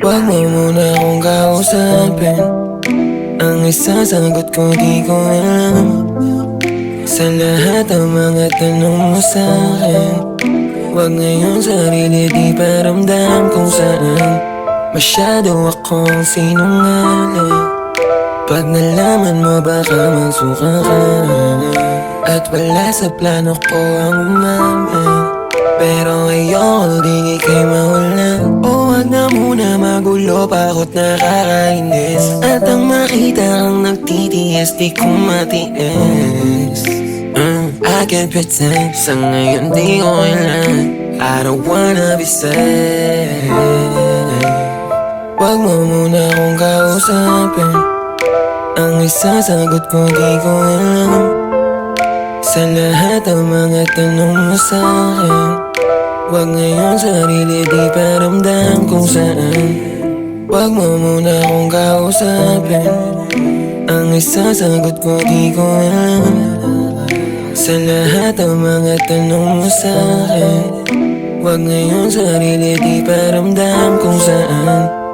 Wag mo muna akong kausapin. Ang isasagot ko di ko alam. Sa lahat ng mga tanong mo sa'kin, wag ngayon sarili di paramdam kung saan. Masyado akong sinungaling. Pag nalaman mo baka magsuka ka. At wala sa plano ko ang umamin, pero ayoko di ikay maulan. O wag na muna magulo, pakot nakakainis. At ang makita kang nagtitiis, di ko matiis. I can't pretend, sa ngayon di ko kailan. I don't wanna be sad. Wag mo muna akong kausapin. Ang isasagot ko di ko alam. Sa lahat ng mga tanong mo sa'kin, wag ngayon sarili di paramdam kung saan. Wag mo muna akong kausapin. Ang isasagot ko di ko alam. Sa lahat ng mga tanong mo sa'kin, wag ngayon sarili di paramdam kung saan.